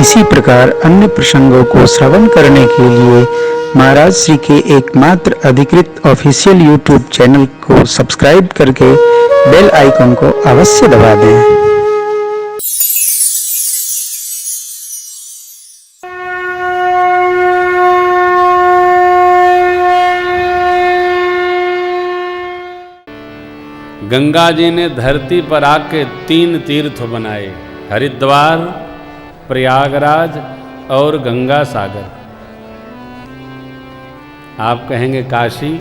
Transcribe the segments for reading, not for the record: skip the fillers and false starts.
इसी प्रकार अन्य प्रसंगों को श्रवण करने के लिए महाराज श्री के एकमात्र अधिकृत ऑफिशियल यूट्यूब चैनल को सब्सक्राइब करके बेल आइकन को अवश्य दबा दें। गंगा जी ने धरती पर आके 3 तीर्थ बनाए, हरिद्वार, प्रयागराज और गंगा सागर। आप कहेंगे काशी,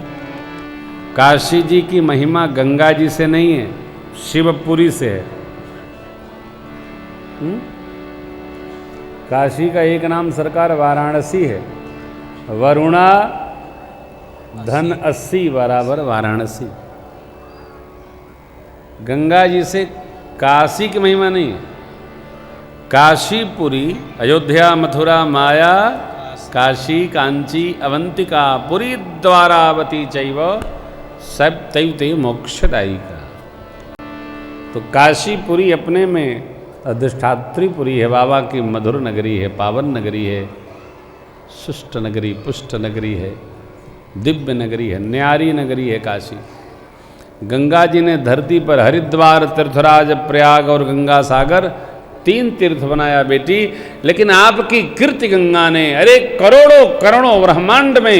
काशी जी की महिमा गंगा जी से नहीं है, शिवपुरी से है। काशी का एक नाम सरकार वाराणसी है, वरुणा धन 80 बराबर वाराणसी। गंगा जी से काशी की महिमा नहीं है। काशीपुरी, अयोध्या, मथुरा, माया, काशी, कांची, अवंतिका, पुरी, द्वारावती चैव सब तैव मोक्षदायिका। तो काशीपुरी अपने में अधिष्ठात्री पुरी है, बाबा की मधुर नगरी है, पावन नगरी है, सुष्ट नगरी, पुष्ट नगरी है, दिव्य नगरी है, न्यारी नगरी है काशी। गंगा जी ने धरती पर हरिद्वार, तीर्थराज, प्रयाग और गंगा सागर 3 तीर्थ बनाया बेटी। लेकिन आपकी कीर्ति गंगा ने अरे करोड़ों करोड़ों ब्रह्मांड में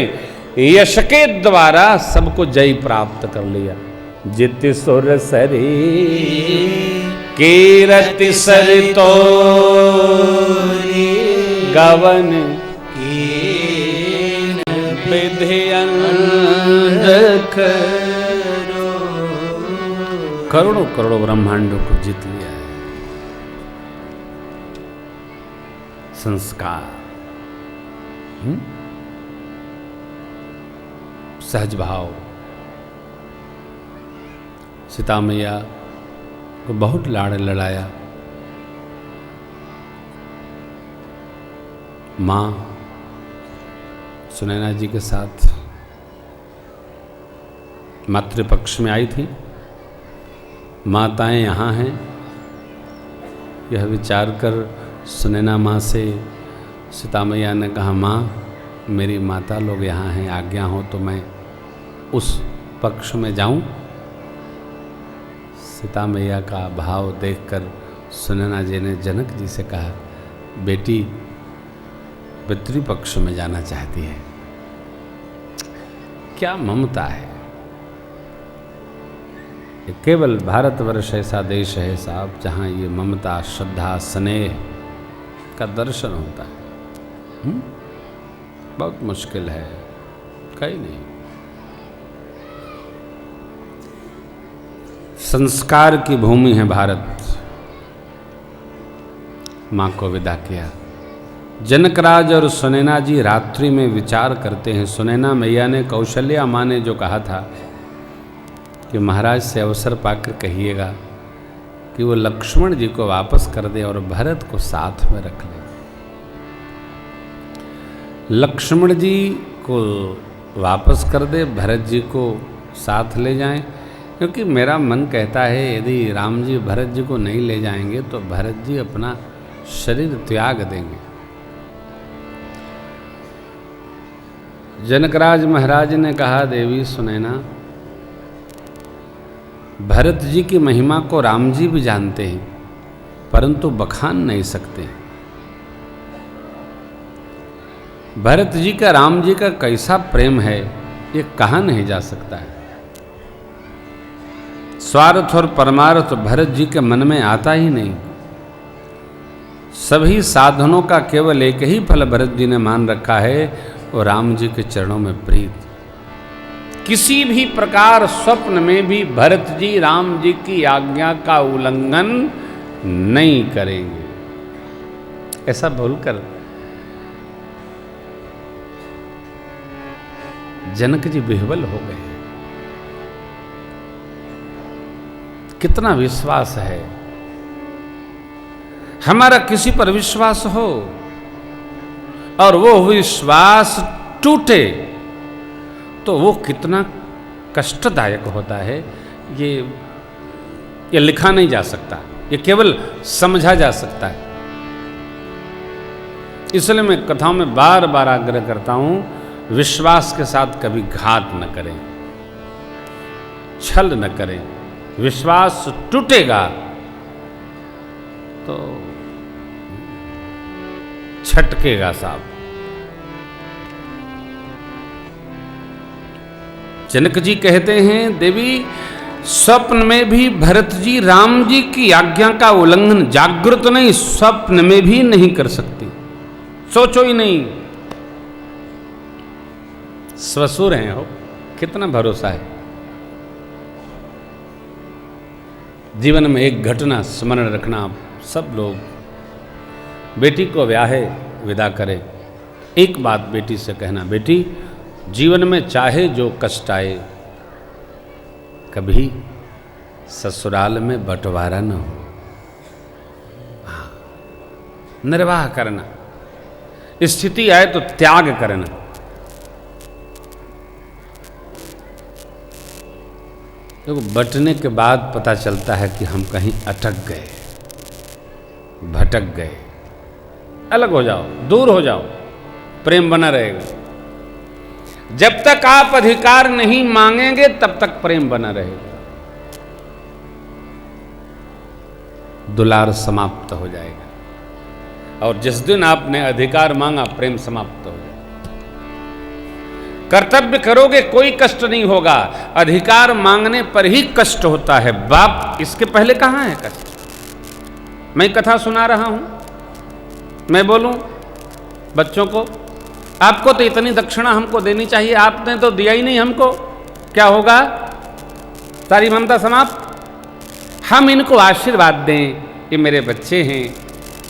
यश के द्वारा सबको जय प्राप्त कर लिया। जित सुर सरी कीरति सरितो गवन विधियन करोड़ों करोड़ों ब्रह्मांडों को जीत लिया है। संस्कार, सहज भाव। सीता मैया को बहुत लाड़ लड़ाया। माँ सुनैना जी के साथ मातृपक्ष में आई थी। माताएं यहाँ हैं, यह विचार कर सुनैना माँ से सीता मैया ने कहा, माँ मेरी माता लोग यहाँ हैं, आज्ञा हो तो मैं उस पक्ष में जाऊं। सीता मैया का भाव देखकर सुनैना जी ने जनक जी से कहा, बेटी पितृपक्ष में जाना चाहती है। क्या ममता है! केवल भारतवर्ष ऐसा देश है साहब जहाँ ये ममता, श्रद्धा, स्नेह का दर्शन होता है। बहुत मुश्किल है, कहीं नहीं। संस्कार की भूमि है भारत। माँ को विदा किया। जनकराज और सुनैना जी रात्रि में विचार करते हैं। सुनैना मैया ने कौशल्या माँ ने जो कहा था कि महाराज से अवसर पाकर कहिएगा कि वो लक्ष्मण जी को वापस कर दे और भरत को साथ में रख ले। लक्ष्मण जी को वापस कर दे, भरत जी को साथ ले जाएं, क्योंकि मेरा मन कहता है यदि राम जी भरत जी को नहीं ले जाएंगे तो भरत जी अपना शरीर त्याग देंगे। जनकराज महाराज ने कहा, देवी सुनैना, भरत जी की महिमा को राम जी भी जानते हैं परंतु बखान नहीं सकते। भरत जी का राम जी का कैसा प्रेम है ये कहा नहीं जा सकता है। स्वार्थ और परमार्थ भरत जी के मन में आता ही नहीं। सभी साधनों का केवल एक ही फल भरत जी ने मान रखा है, और राम जी के चरणों में प्रीत। किसी भी प्रकार स्वप्न में भी भरत जी राम जी की आज्ञा का उल्लंघन नहीं करेंगे। ऐसा बोलकर जनक जी विह्वल हो गए। कितना विश्वास है! हमारा किसी पर विश्वास हो और वो विश्वास टूटे तो वो कितना कष्टदायक होता है, ये लिखा नहीं जा सकता, ये केवल समझा जा सकता है। इसलिए मैं कथाओं में बार बार आग्रह करता हूं, विश्वास के साथ कभी घात न करें, छल न करें। विश्वास टूटेगा तो छटकेगा साहब। जनक जी कहते हैं, देवी स्वप्न में भी भरत जी राम जी की आज्ञा का उल्लंघन जागृत नहीं, स्वप्न में भी नहीं कर सकती। सोचो ही नहीं, ससुर हैं हो, कितना भरोसा है। जीवन में एक घटना स्मरण रखना, आप सब लोग बेटी को ब्याहे विदा करें, एक बात बेटी से कहना, बेटी जीवन में चाहे जो कष्ट आए, कभी ससुराल में बंटवारा न हो। हाँ, निर्वाह करना, स्थिति आए तो त्याग करना। देखो, बंटने के बाद पता चलता है कि हम कहीं अटक गए, भटक गए। अलग हो जाओ, दूर हो जाओ, प्रेम बना रहेगा। जब तक आप अधिकार नहीं मांगेंगे तब तक प्रेम बना रहेगा। दुलार समाप्त हो जाएगा, और जिस दिन आपने अधिकार मांगा प्रेम समाप्त हो जाएगा। कर्तव्य करोगे कोई कष्ट नहीं होगा, अधिकार मांगने पर ही कष्ट होता है। बाप, इसके पहले कहां है कष्ट? मैं कथा सुना रहा हूं, मैं बोलूं बच्चों को, आपको तो इतनी दक्षिणा हमको देनी चाहिए, आपने तो दिया ही नहीं हमको, क्या होगा? सारी ममता समाप्त। हम इनको आशीर्वाद दें कि मेरे बच्चे हैं,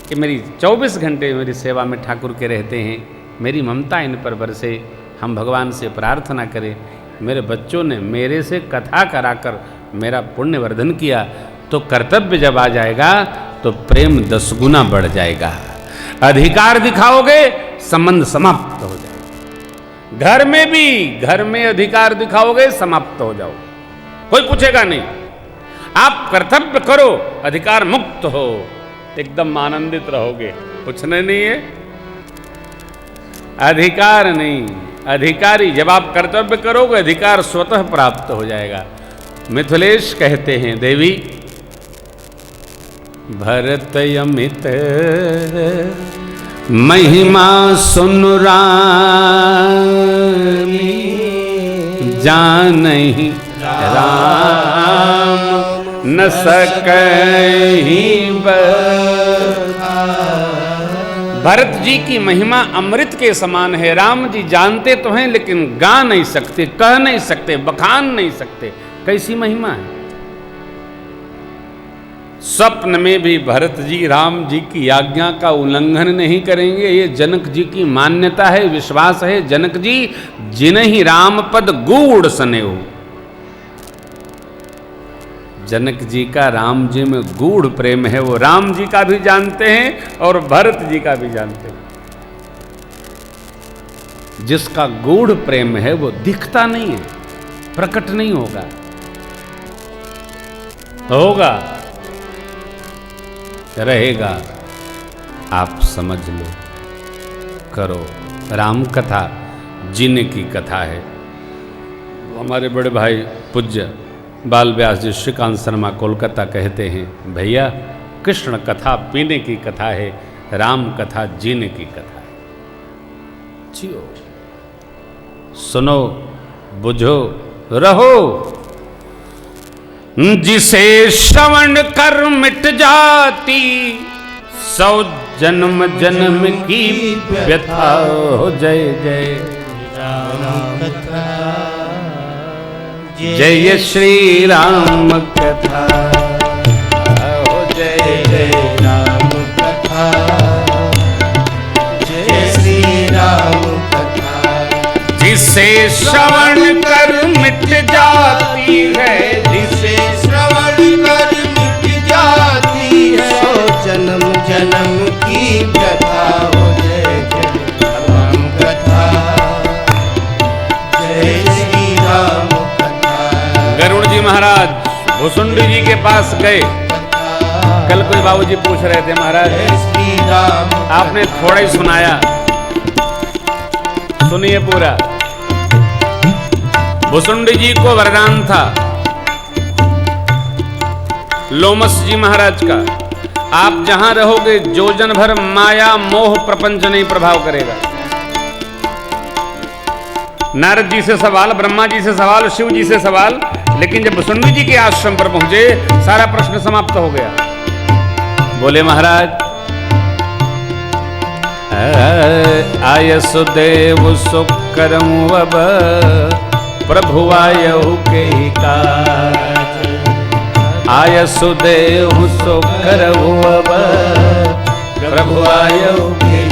कि मेरी 24 घंटे मेरी सेवा में ठाकुर के रहते हैं, मेरी ममता इन पर बरसे। हम भगवान से प्रार्थना करें, मेरे बच्चों ने मेरे से कथा कराकर मेरा पुण्य वर्धन किया, तो कर्तव्य जब आ जाएगा तो प्रेम 10 गुना बढ़ जाएगा। अधिकार दिखाओगे, संबंध समाप्त हो जाएगा। घर में भी, घर में अधिकार दिखाओगे, समाप्त हो जाओगे, कोई पूछेगा नहीं। आप कर्तव्य करो, अधिकार मुक्त हो, एकदम आनंदित रहोगे, पूछने नहीं है। अधिकार नहीं, अधिकारी जब आप कर्तव्य करोगे, अधिकार स्वतः प्राप्त हो जाएगा। मिथिलेश कहते हैं, देवी भरत अमित महिमा सुन रामी, जानहि राम न सकहि बता। भरत जी की महिमा अमृत के समान है। राम जी जानते तो हैं लेकिन गा नहीं सकते, कह नहीं सकते, बखान नहीं सकते। कैसी महिमा है। स्वप्न में भी भरत जी राम जी की आज्ञा का उल्लंघन नहीं करेंगे, ये जनक जी की मान्यता है, विश्वास है। जनक जी जिन्हि राम पद गूढ़ सनेहु, जनक जी का राम जी में गूढ़ प्रेम है, वो राम जी का भी जानते हैं और भरत जी का भी जानते हैं। जिसका गूढ़ प्रेम है वो दिखता नहीं है, प्रकट नहीं होगा, होगा, रहेगा। आप समझ लो, करो। राम कथा जीने की कथा है। हमारे बड़े भाई पूज्य बाल व्यास जी श्रीकांत शर्मा कोलकाता कहते हैं, भैया कृष्ण कथा पीने की कथा है, राम कथा जीने की कथा है। जियो, सुनो, बुझो, रहो। जिसे श्रवण कर मिट जाती 100 जन्म जन्म की व्यथा हो। जय जय राम कथा, जय श्री राम कथा हो। जय जय राम कथा, जय श्री राम कथा। जिसे श्रवण कर मिट जाती है, जिसे श्रवण कर मिट जाती है, 100 जन्म जन्म की व्यथा हो। जय जय राम कथा, जय श्री राम कथा। गरुड़ जी महाराज भुसुंडी जी के पास गए, कल कोई बाबूजी पूछ रहे थे महाराज आपने थोड़ा ही सुनाया, सुनिए पूरा। भुसुंडी जी को वरदान था लोमस जी महाराज का, आप जहां रहोगे जोजन भर माया मोह प्रपंच नहीं प्रभाव करेगा। नारद जी से सवाल, ब्रह्मा जी से सवाल, शिव जी से सवाल, लेकिन जब भुसुंडी जी के आश्रम पर पहुंचे सारा प्रश्न समाप्त हो गया। बोले महाराज आयसुदेव सुकरम अब प्रभु आयहु के काज, आयसुदेव सुकरम अब प्रभु आयहु के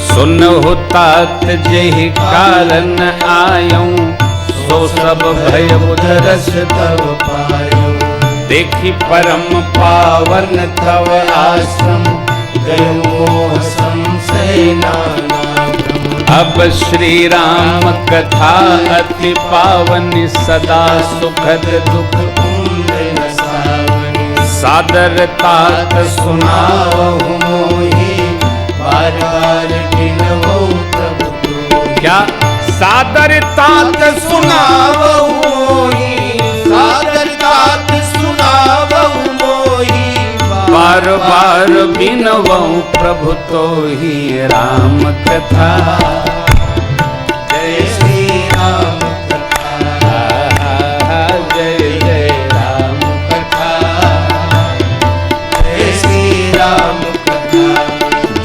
सुनहु तात जेहि कारण आयऊं, सो सब भय उधरस तव पायो, देखी परम पावन तव आश्रम, गयो मोह संशय नाना भ्रम। अब श्री राम कथा अति पावनी, सदा सुखद दुख उम्र सावनी, सादर तात सुनावहु मोहि, बार बार गिनवो प्रभु तोहि। क्या सादर तात सुनावहु मोहि, सादर तात सुनावहु मोहि, बार बार बिनवो प्रभु तोहि राम कथा। जय श्री राम कथा, जय जय राम कथा, जय श्री राम कथा।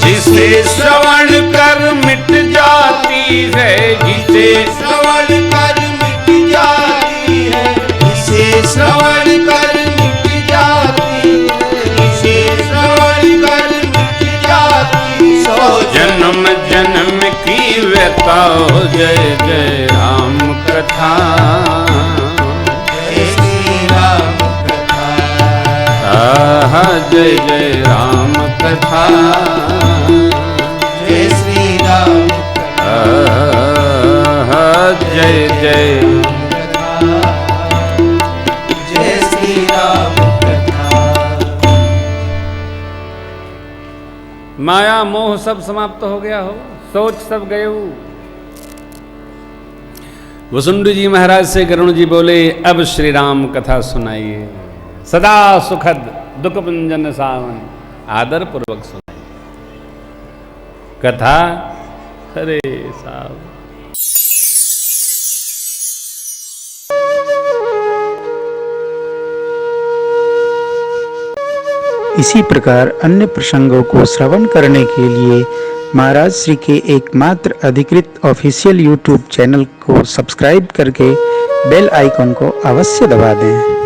जिसे श्रवण कर मिट जाती है, जिसे श्रवण कर मिट जाती है, जिसे श्रवण कर मिट जाती है, जिसे श्रवण कर मिट जाती, सो जन्म जन्म की व्यथा हो। जय जय राम कथा, जय श्री राम कथा, जय जय राम कथा, जय श्री राम जय जय जय श्री राम कथा। माया मोह सब समाप्त हो गया हो, सोच सब गए हो। वसुंधु जी महाराज से गरुण जी बोले अब श्री राम कथा सुनाइए, सदा सुखद दुख पुंजन सावन, आदर पूर्वक सुनाइए कथा। हरे साहब इसी प्रकार अन्य प्रसंगों को श्रवण करने के लिए महाराज श्री के एकमात्र अधिकृत ऑफिशियल यूट्यूब चैनल को सब्सक्राइब करके बेल आइकन को अवश्य दबा दें।